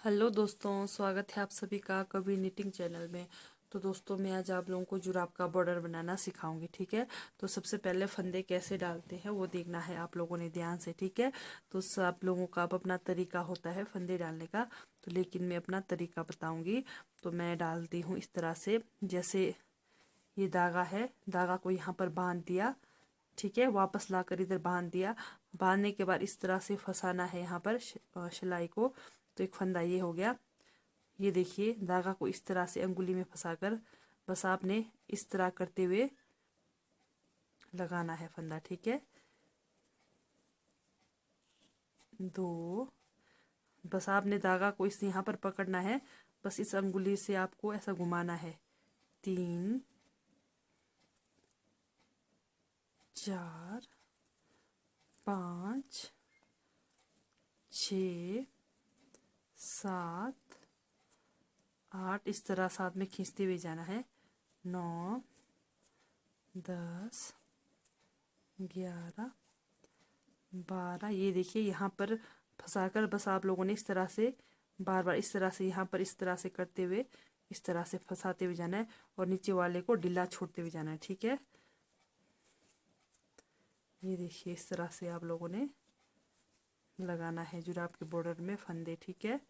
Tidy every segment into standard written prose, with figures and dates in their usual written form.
Hello दोस्तों, स्वागत है आप सभी का कभी निटिंग चैनल में। तो दोस्तों, मैं आज आप लोगों को जुराब का बॉर्डर बनाना सिखाऊंगी। ठीक है। तो सबसे पहले फंदे कैसे डालते हैं वो देखना है आप लोगों ने ध्यान से। ठीक है। तो सब लोगों का अपना तरीका होता है फंदे डालने का, तो लेकिन मैं अपना तरीका बताऊंगी। तो मैं डालती हूँ इस तरह से, जैसे ये धागा है, धागा को यहाँ पर बांध दिया। ठीक है। वापस लाकर इधर बांध दिया। बांधने के बाद इस तरह से फंसाना है यहाँ पर सिलाई को। तो एक फंदा ये हो गया। ये देखिए, धागा को इस तरह से अंगुली में फंसाकर बस आपने इस तरह करते हुए लगाना है फंदा। ठीक है। दो, बस आपने धागा को इस यहाँ पर पकड़ना है, बस इस अंगुली से आपको ऐसा घुमाना है। तीन, चार, पाँच, छ, सात, आठ, इस तरह साथ में खींचते हुए जाना है। 9, 10, 11, 12। ये देखिए, यहाँ पर फंसाकर बस आप लोगों ने इस तरह से बार बार इस तरह से यहाँ पर इस तरह से करते हुए इस तरह से फंसाते हुए जाना है और नीचे वाले को ढीला छोड़ते हुए जाना है। ठीक है। ये देखिए, इस तरह से आप लोगों ने लगाना है जुराब के बॉर्डर में फंदे। ठीक है।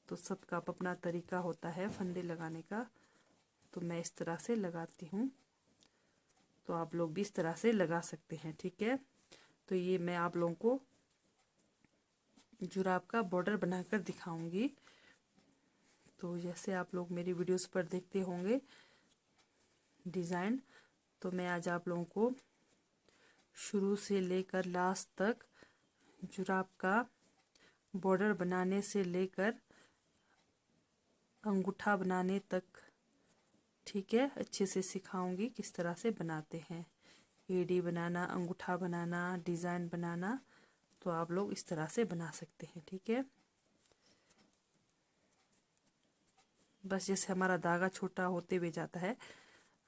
तो सबका अपना तरीका होता है फंदे लगाने का। तो मैं इस तरह से लगाती हूँ, तो आप लोग भी इस तरह से लगा सकते हैं। ठीक है। तो ये मैं आप लोगों को जुराब का बॉर्डर बनाकर दिखाऊंगी। तो जैसे आप लोग मेरी वीडियोस पर देखते होंगे डिज़ाइन, तो मैं आज आप लोगों को शुरू से लेकर लास्ट तक जुराब का बॉर्डर बनाने से लेकर अंगूठा बनाने तक, ठीक है, अच्छे से सिखाऊंगी किस तरह से बनाते हैं। एडी बनाना, अंगूठा बनाना, डिज़ाइन बनाना, तो आप लोग इस तरह से बना सकते हैं। ठीक है। बस जैसे हमारा धागा छोटा होते हुए जाता है,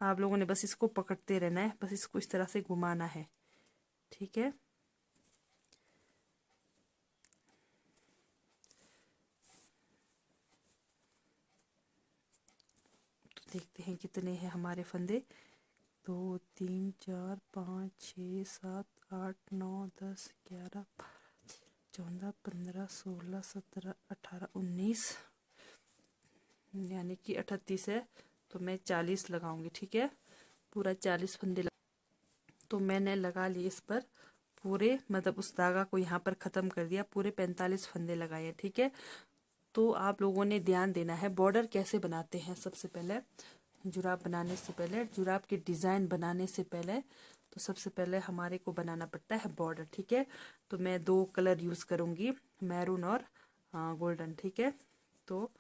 आप लोगों ने बस इसको पकड़ते रहना है, बस इसको इस तरह से घुमाना है। ठीक है। तो देखते हैं कितने हैं हमारे फंदे। 2, 3, 4, 5, 6, 7, 8, 9, 10, 11, 14, 15, 16, 17, 18, 19, यानी कि 38 है। तो मैं 40 लगाऊंगी। ठीक है। पूरा 40 फंदे तो मैंने लगा लिए इस पर पूरे, मतलब उस धागा को यहाँ पर ख़त्म कर दिया, पूरे 45 फंदे लगाए। ठीक है। तो आप लोगों ने ध्यान देना है बॉर्डर कैसे बनाते हैं। सबसे पहले जुराब बनाने से पहले, जुराब के डिज़ाइन बनाने से पहले, तो सबसे पहले हमारे को बनाना पड़ता है बॉर्डर। ठीक है। तो मैं 2 कलर यूज़ करूँगी, मैरून और गोल्डन। ठीक है। तो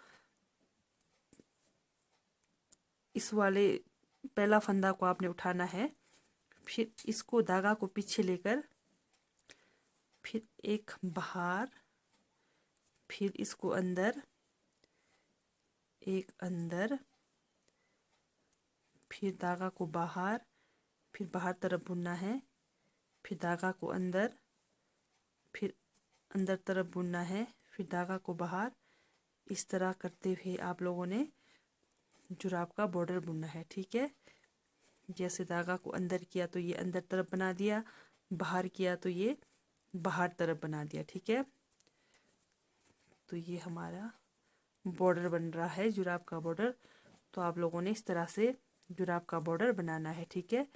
इस वाले पहला फंदा को आपने उठाना है, फिर इसको धागा को पीछे लेकर फिर एक बाहर, फिर इसको अंदर, एक अंदर, फिर धागा को बाहर, फिर बाहर तरफ बुनना है, फिर धागा को अंदर, फिर अंदर तरफ बुनना है, फिर धागा को बाहर। इस तरह करते हुए आप लोगों ने जुराब का बॉर्डर बुनना है। ठीक है। जैसे धागा को अंदर किया तो ये अंदर तरफ बना दिया, बाहर किया तो ये बाहर तरफ बना दिया। ठीक है। तो ये हमारा बॉर्डर बन रहा है जुराब का बॉर्डर। तो आप लोगों ने इस तरह से जुराब का बॉर्डर बनाना है। ठीक है।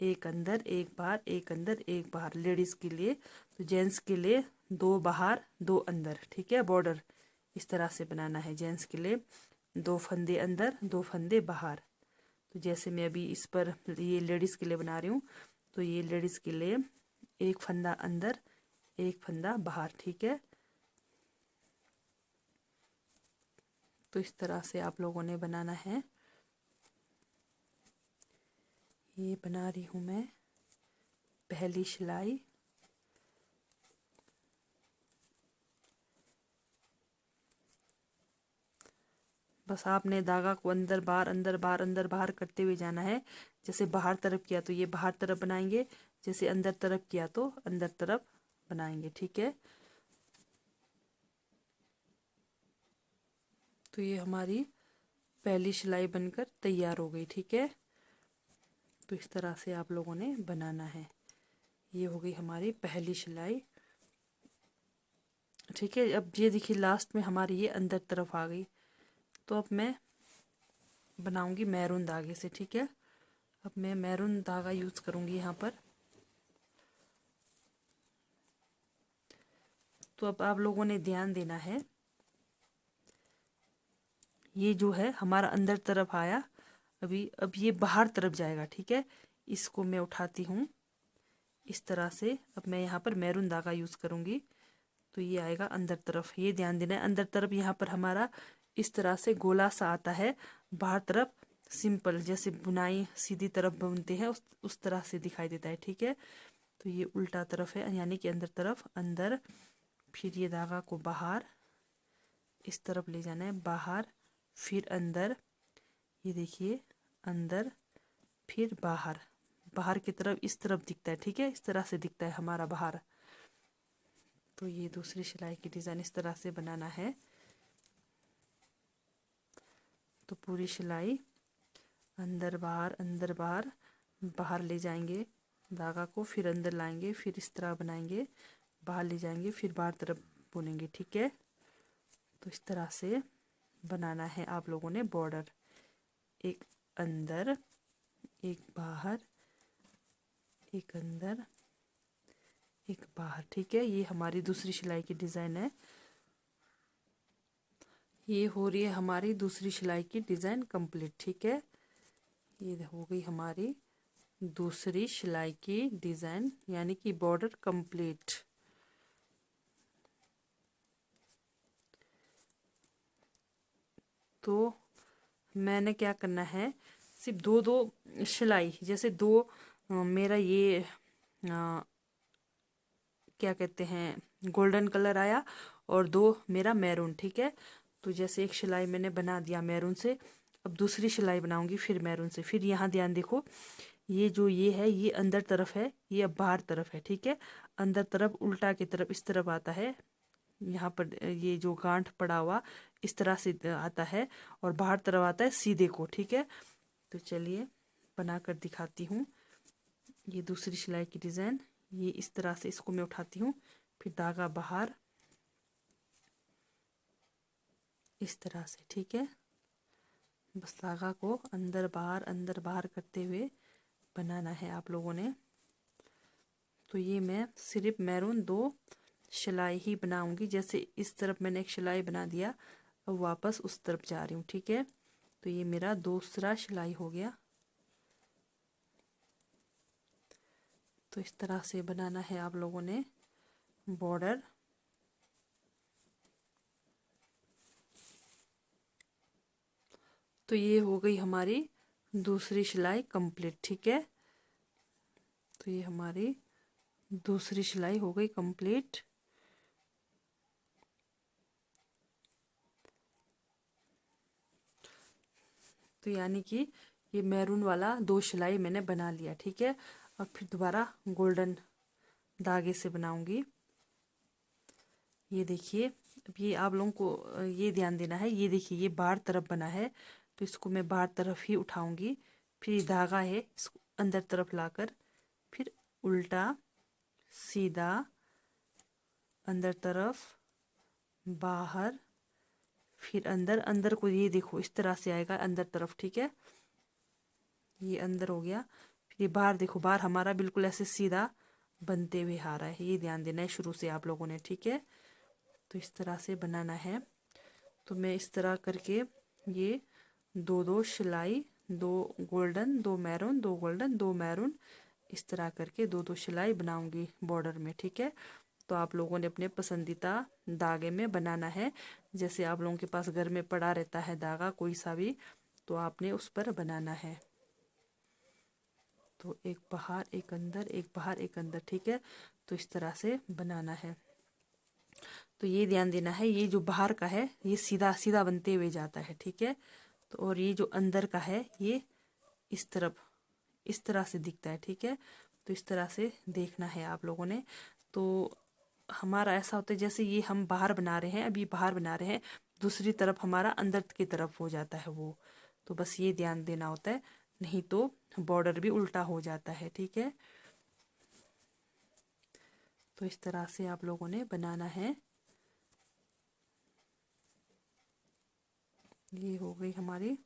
एक अंदर एक बाहर, एक अंदर एक बाहर, लेडीज़ के लिए। तो जेंट्स के लिए 2 बाहर 2 अंदर। ठीक है। बॉर्डर इस तरह से बनाना है जेंट्स के लिए, 2 फंदे अंदर 2 फंदे बाहर। तो जैसे मैं अभी इस पर ये लेडीज़ के लिए बना रही हूँ, तो ये लेडीज़ के लिए एक फंदा अंदर एक फंदा बाहर। ठीक है। तो इस तरह से आप लोगों ने बनाना है। ये बना रही हूँ मैं पहली सिलाई। बस आपने धागा को अंदर बाहर अंदर बाहर अंदर बाहर करते हुए जाना है। जैसे बाहर तरफ किया तो ये बाहर तरफ बनाएंगे, जैसे अंदर तरफ किया तो अंदर तरफ बनाएंगे। ठीक है। तो ये हमारी पहली सिलाई बनकर तैयार हो गई। ठीक है, तो इस तरह से आप लोगों ने बनाना है। ये हो गई हमारी पहली सिलाई। ठीक है, अब ये देखिए लास्ट में हमारी ये अंदर तरफ आ गई। तो अब मैं बनाऊंगी मैरून धागे से। ठीक है, अब मैं मैरून धागा यूज करूंगी यहाँ पर। तो अब आप लोगों ने ध्यान देना है, ये जो है हमारा अंदर तरफ आया, अभी अब ये बाहर तरफ जाएगा। ठीक है, इसको मैं उठाती हूँ इस तरह से। अब मैं यहाँ पर मैरून धागा यूज करूंगी, तो ये आएगा अंदर तरफ। ये ध्यान देना है, अंदर तरफ यहाँ पर हमारा इस तरह से गोला सा आता है, बाहर तरफ सिंपल जैसे बुनाई सीधी तरफ बुनते हैं उस तरह से दिखाई देता है। ठीक है, तो ये उल्टा तरफ है, यानी कि अंदर तरफ अंदर, फिर ये धागा को बाहर इस तरफ ले जाना है, बाहर फिर अंदर, ये देखिए अंदर फिर बाहर, बाहर की तरफ इस तरफ दिखता है। ठीक है, इस तरह से दिखता है हमारा बाहर। तो ये दूसरी सिलाई की डिज़ाइन इस तरह से बनाना है। तो पूरी सिलाई अंदर बाहर अंदर बाहर, बाहर ले जाएंगे धागा को, फिर अंदर लाएंगे, फिर इस तरह बनाएंगे, बाहर ले जाएंगे, फिर बाहर तरफ बुनेंगे। ठीक है, तो इस तरह से बनाना है आप लोगों ने बॉर्डर। एक अंदर, एक बाहर, एक अंदर, एक बाहर। ठीक है, ये हमारी दूसरी सिलाई की डिज़ाइन है। ये हो रही है हमारी दूसरी सिलाई की डिज़ाइन कंप्लीट। ठीक है, ये हो गई हमारी दूसरी सिलाई की डिज़ाइन, यानी कि बॉर्डर कंप्लीट। तो मैंने क्या करना है, सिर्फ दो दो सिलाई, जैसे दो मेरा ये क्या कहते हैं गोल्डन कलर आया और दो मेरा मैरून। ठीक है, तो जैसे एक सिलाई मैंने बना दिया मैरून से, अब दूसरी सिलाई बनाऊंगी फिर मैरून से। फिर यहाँ ध्यान देखो, ये जो ये है ये अंदर तरफ है, ये अब बाहर तरफ है। ठीक है, अंदर तरफ उल्टा की तरफ इस तरफ आता है, यहाँ पर ये जो गांठ पड़ा हुआ इस तरह से आता है, और बाहर तरफ आता है सीधे को। ठीक है, तो चलिए बनाकर दिखाती हूँ। ये दूसरी सिलाई की डिज़ाइन, ये इस तरह से इसको मैं उठाती हूँ, फिर धागा बाहर इस तरह से। ठीक है, बस धागा को अंदर बाहर करते हुए बनाना है आप लोगों ने। तो ये मैं सिर्फ मैरून दो सिलाई ही बनाऊंगी, जैसे इस तरफ मैंने एक सिलाई बना दिया, अब वापस उस तरफ जा रही हूँ। ठीक है, तो ये मेरा दूसरा सिलाई हो गया। तो इस तरह से बनाना है आप लोगों ने बॉर्डर। तो ये हो गई हमारी दूसरी सिलाई कंप्लीट। ठीक है, तो ये हमारी दूसरी सिलाई हो गई कंप्लीट। तो यानी कि ये मैरून वाला दो सिलाई मैंने बना लिया। ठीक है, अब फिर दोबारा गोल्डन धागे से बनाऊंगी। ये देखिए, अब ये आप लोगों को ये ध्यान देना है, ये देखिए ये बाहर तरफ बना है, तो इसको मैं बाहर तरफ ही उठाऊंगी। फिर ये धागा है, इसको अंदर तरफ लाकर फिर उल्टा सीधा अंदर तरफ बाहर, फिर अंदर, अंदर को ये देखो इस तरह से आएगा अंदर तरफ। ठीक है, ये अंदर हो गया, फिर ये बाहर देखो, बाहर हमारा बिल्कुल ऐसे सीधा बनते हुए आ रहा है, ये ध्यान देना है शुरू से आप लोगों ने। ठीक है, तो इस तरह से बनाना है। तो मैं इस तरह करके ये दो दो सिलाई, दो गोल्डन दो मैरून, दो गोल्डन दो मैरून, इस तरह करके दो दो सिलाई बनाऊंगी बॉर्डर में। ठीक है, तो आप लोगों ने अपने पसंदीदा धागे में बनाना है, जैसे आप लोगों के पास घर में पड़ा रहता है धागा कोई सा भी, तो आपने उस पर बनाना है। तो एक बाहर एक अंदर, एक बाहर एक अंदर। ठीक है, तो इस तरह से बनाना है। तो ये ध्यान देना है, ये जो बाहर का है ये सीधा सीधा बनते हुए जाता है। ठीक है, तो और ये जो अंदर का है ये इस तरफ इस तरह से दिखता है। ठीक है, तो इस तरह से देखना है आप लोगों ने। तो हमारा ऐसा होता है जैसे ये हम बाहर बना रहे हैं, अभी बाहर बना रहे हैं, दूसरी तरफ हमारा अंदर की तरफ हो जाता है वो। तो बस ये ध्यान देना होता है, नहीं तो बॉर्डर भी उल्टा हो जाता है। ठीक है, तो इस तरह से आप लोगों ने बनाना है। ये हो गई हमारी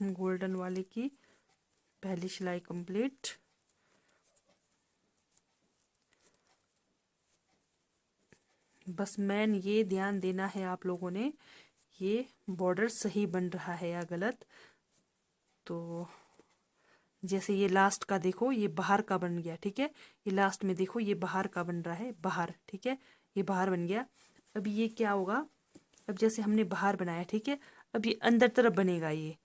गोल्डन वाले की पहली सिलाई कंप्लीट। बस मैन ये ध्यान देना है आप लोगों ने, ये बॉर्डर सही बन रहा है या गलत। तो जैसे ये लास्ट का देखो, ये बाहर का बन गया। ठीक है, ये लास्ट में देखो, ये बाहर का बन रहा है, बाहर। ठीक है, ये बाहर बन गया। अब ये क्या होगा, अब जैसे हमने बाहर बनाया, ठीक है, अब ये अंदर तरफ बनेगा ये।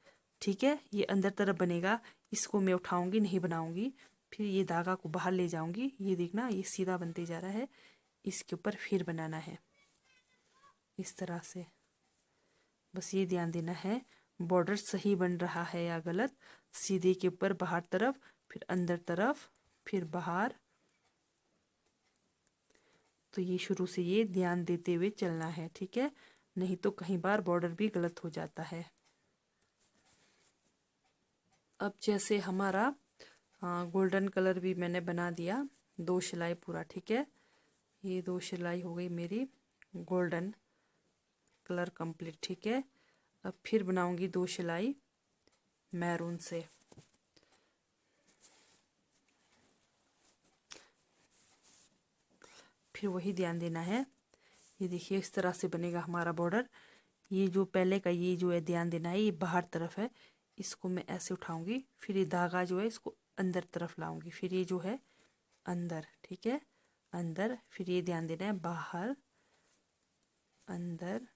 ठीक है, ये अंदर तरफ बनेगा, इसको मैं उठाऊंगी, नहीं बनाऊंगी, फिर ये धागा को बाहर ले जाऊंगी। ये देखना, ये सीधा बनते जा रहा है, इसके ऊपर फिर बनाना है इस तरह से। बस ये ध्यान देना है बॉर्डर सही बन रहा है या गलत। सीधे के ऊपर बाहर तरफ, फिर अंदर तरफ, फिर बाहर। तो ये शुरू से ये ध्यान देते हुए चलना है। ठीक है, नहीं तो कहीं बार बॉर्डर भी गलत हो जाता है। अब जैसे हमारा गोल्डन कलर भी मैंने बना दिया, 2 सिलाई पूरा। ठीक है, ये 2 सिलाई हो गई मेरी गोल्डन कलर कंप्लीट। ठीक है, अब फिर बनाऊंगी 2 सिलाई मैरून से। फिर वही ध्यान देना है, ये देखिए इस तरह से बनेगा हमारा बॉर्डर। ये जो पहले का ये जो है ध्यान देना है, ये बाहर तरफ है, इसको मैं ऐसे उठाऊंगी, फिर ये धागा जो है इसको अंदर तरफ लाऊंगी, फिर ये जो है अंदर। ठीक है, अंदर, फिर ये ध्यान देना है बाहर, अंदर,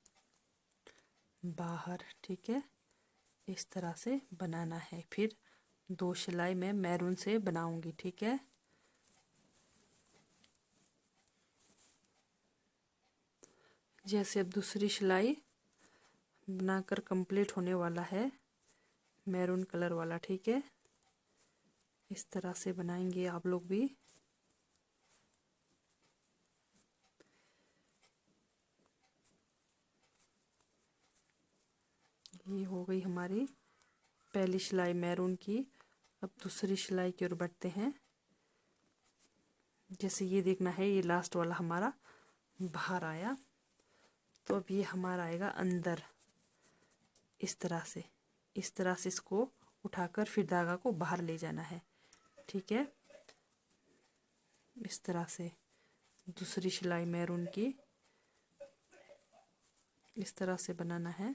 बाहर। ठीक है, इस तरह से बनाना है। फिर 2 सिलाई मैं मैरून से बनाऊंगी। ठीक है, जैसे अब दूसरी सिलाई बनाकर कंप्लीट होने वाला है मैरून कलर वाला। ठीक है, इस तरह से बनाएंगे आप लोग भी। ये हो गई हमारी पहली सिलाई मैरून की। अब दूसरी सिलाई की ओर बढ़ते हैं। जैसे ये देखना है, ये लास्ट वाला हमारा बाहर आया, तो अब ये हमारा आएगा अंदर। इस तरह से, इस तरह से इसको उठाकर फिर धागा को बाहर ले जाना है। ठीक है, इस तरह से दूसरी सिलाई मैरून की इस तरह से बनाना है।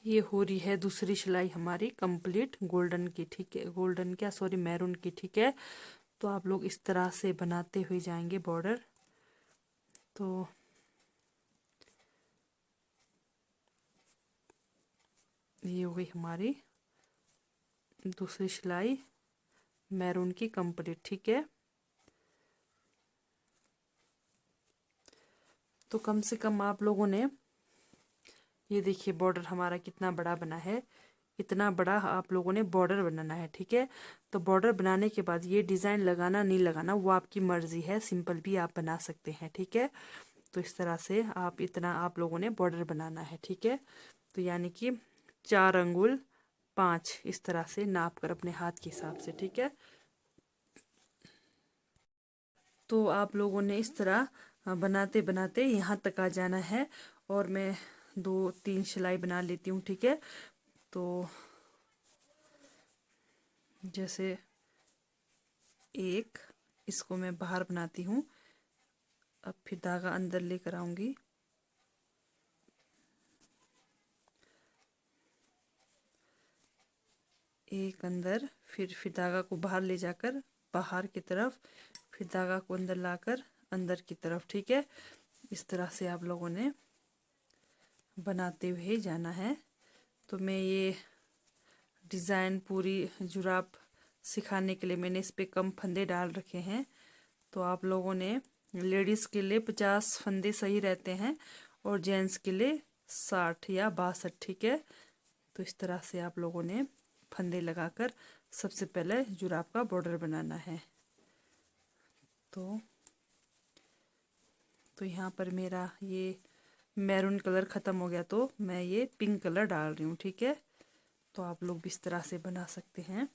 ये हो रही है दूसरी सिलाई हमारी कंप्लीट गोल्डन की। ठीक है, गोल्डन क्या, सॉरी, मैरून की। ठीक है, तो आप लोग इस तरह से बनाते हुए जाएंगे बॉर्डर। तो ये हो गई हमारी दूसरी सिलाई मैरून की कंप्लीट। ठीक है, तो कम से कम आप लोगों ने, ये देखिए बॉर्डर हमारा कितना बड़ा बना है, इतना बड़ा आप लोगों ने बॉर्डर बनाना है। ठीक है, तो बॉर्डर बनाने के बाद ये डिज़ाइन लगाना नहीं लगाना वो आपकी मर्जी है, सिंपल भी आप बना सकते हैं। ठीक है, तो इस तरह से आप इतना आप लोगों ने बॉर्डर बनाना है। ठीक है, तो यानी कि 4 अंगुल 5 इस तरह से नाप कर अपने हाथ के हिसाब से। ठीक है, तो आप लोगों ने इस तरह बनाते बनाते यहाँ तक आ जाना है। और मैं 2-3 सिलाई बना लेती हूँ। ठीक है, तो जैसे एक, इसको मैं बाहर बनाती हूँ, अब फिर धागा अंदर लेकर आऊंगी, एक अंदर, फिर धागा को बाहर ले जाकर बाहर की तरफ, फिर धागा को अंदर लाकर अंदर की तरफ। ठीक है, इस तरह से आप लोगों ने बनाते हुए जाना है। तो मैं ये डिज़ाइन पूरी जुराब सिखाने के लिए मैंने इस पे कम फंदे डाल रखे हैं। तो आप लोगों ने, लेडीज़ के लिए 50 फंदे सही रहते हैं और जेंट्स के लिए 60 या 62। ठीक है, तो इस तरह से आप लोगों ने फंदे लगाकर सबसे पहले जुराब का बॉर्डर बनाना है। तो यहाँ पर मेरा ये मैरून कलर ख़त्म हो गया, तो मैं ये पिंक कलर डाल रही हूँ। ठीक है, तो आप लोग भी इस तरह से बना सकते हैं।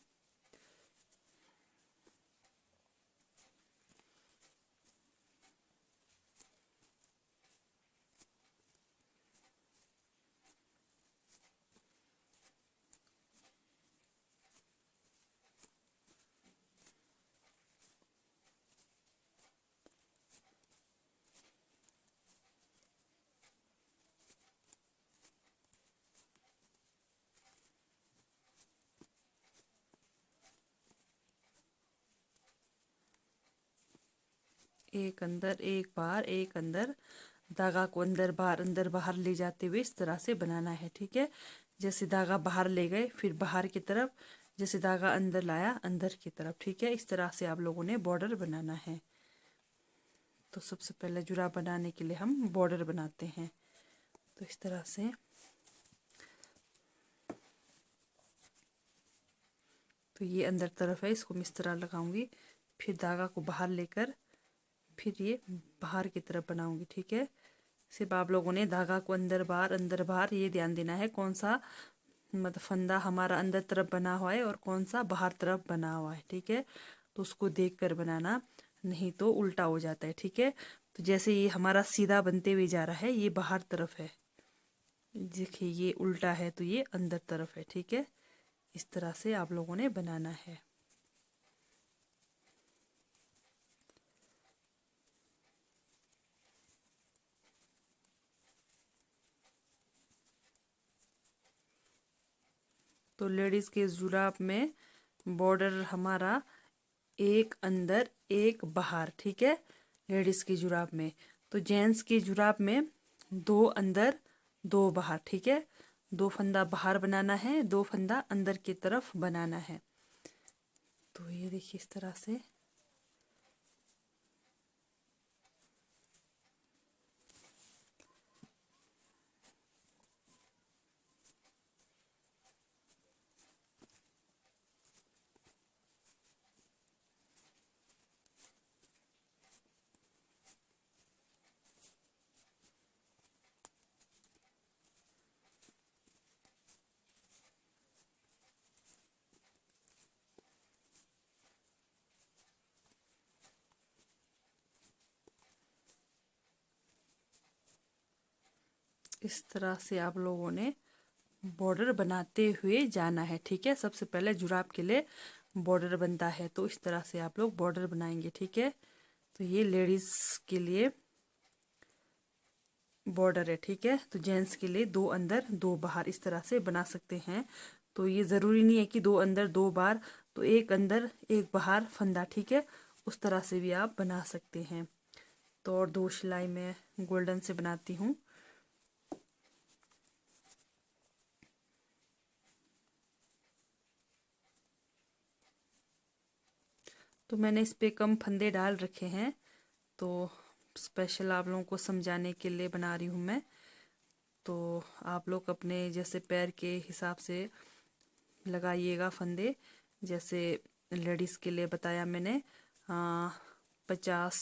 एक अंदर एक बाहर, एक अंदर, धागा को अंदर बाहर ले जाते हुए इस तरह से बनाना है। ठीक है, जैसे धागा बाहर ले गए फिर बाहर की तरफ, जैसे धागा अंदर लाया अंदर की तरफ। ठीक है, इस तरह से आप लोगों ने बॉर्डर बनाना है। तो सबसे पहले जुराब बनाने के लिए हम बॉर्डर बनाते हैं। तो इस तरह से तो ये अंदर तरफ है, इसको मैं इस तरह लगाऊंगी, फिर धागा को बाहर लेकर फिर ये बाहर की तरफ बनाऊंगी। ठीक है, सिर्फ आप लोगों ने धागा को अंदर बाहर ये ध्यान देना है कौन सा मतलब फंदा हमारा अंदर तरफ बना हुआ है और कौन सा बाहर तरफ बना हुआ है। ठीक है, तो उसको देख कर बनाना, नहीं तो उल्टा हो जाता है। ठीक है, तो जैसे ये हमारा सीधा बनते हुए जा रहा है, ये बाहर तरफ है, देखिए ये उल्टा है तो ये अंदर तरफ है। ठीक है, इस तरह से आप लोगों ने बनाना है। तो लेडीज के जुराब में बॉर्डर हमारा एक अंदर एक बाहर। ठीक है, लेडीज की जुराब में। तो जेंट्स की जुराब में दो अंदर दो बाहर। ठीक है, दो फंदा बाहर बनाना है, दो फंदा अंदर की तरफ बनाना है। तो ये देखिए इस तरह से। इस तरह से आप लोगों ने बॉर्डर बनाते हुए जाना है। ठीक है, सबसे पहले जुराब के लिए बॉर्डर बनता है, तो इस तरह से आप लोग बॉर्डर बनाएंगे। ठीक है, तो ये लेडीज के लिए बॉर्डर है। ठीक है, तो जेंट्स के लिए दो अंदर दो बाहर इस तरह से बना सकते हैं। तो ये ज़रूरी नहीं है कि दो अंदर दो बाहर, तो एक अंदर एक बाहर फंदा। ठीक है, उस तरह से भी आप बना सकते हैं। तो और दो सिलाई मैं गोल्डन से बनाती हूँ। तो मैंने इस पे कम फंदे डाल रखे हैं, तो स्पेशल आप लोगों को समझाने के लिए बना रही हूँ मैं। तो आप लोग अपने जैसे पैर के हिसाब से लगाइएगा फंदे। जैसे लेडीज़ के लिए बताया मैंने 50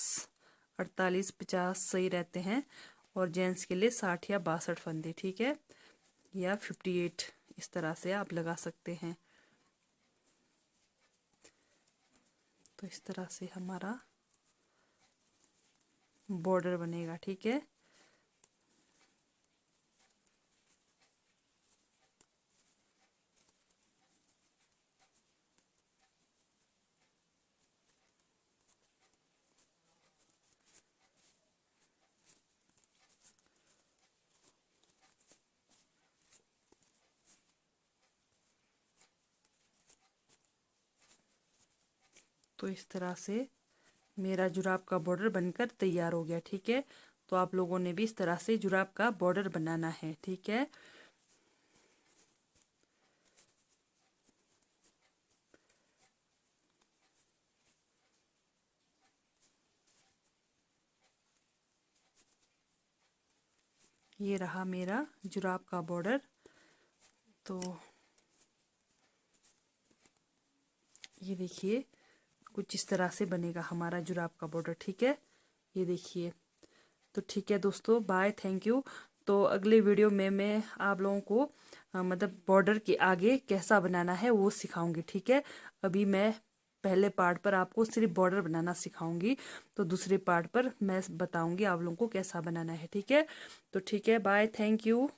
48 50 सही रहते हैं, और जेंट्स के लिए 60 या 62 फंदे। ठीक है, या 58 इस तरह से आप लगा सकते हैं। तो इस तरह से हमारा बॉर्डर बनेगा। ठीक है, तो इस तरह से मेरा जुराब का बॉर्डर बनकर तैयार हो गया। ठीक है, तो आप लोगों ने भी इस तरह से जुराब का बॉर्डर बनाना है। ठीक है, ये रहा मेरा जुराब का बॉर्डर। तो ये देखिए कुछ इस तरह से बनेगा हमारा जुराब का बॉर्डर। ठीक है, ये देखिए। तो ठीक है दोस्तों, बाय, थैंक यू। तो अगले वीडियो में मैं आप लोगों को मतलब बॉर्डर के आगे कैसा बनाना है वो सिखाऊंगी। ठीक है, अभी मैं पहले पार्ट पर आपको सिर्फ बॉर्डर बनाना सिखाऊंगी, तो दूसरे पार्ट पर मैं बताऊंगी आप लोगों को कैसा बनाना है। ठीक है, तो ठीक है, बाय, थैंक यू।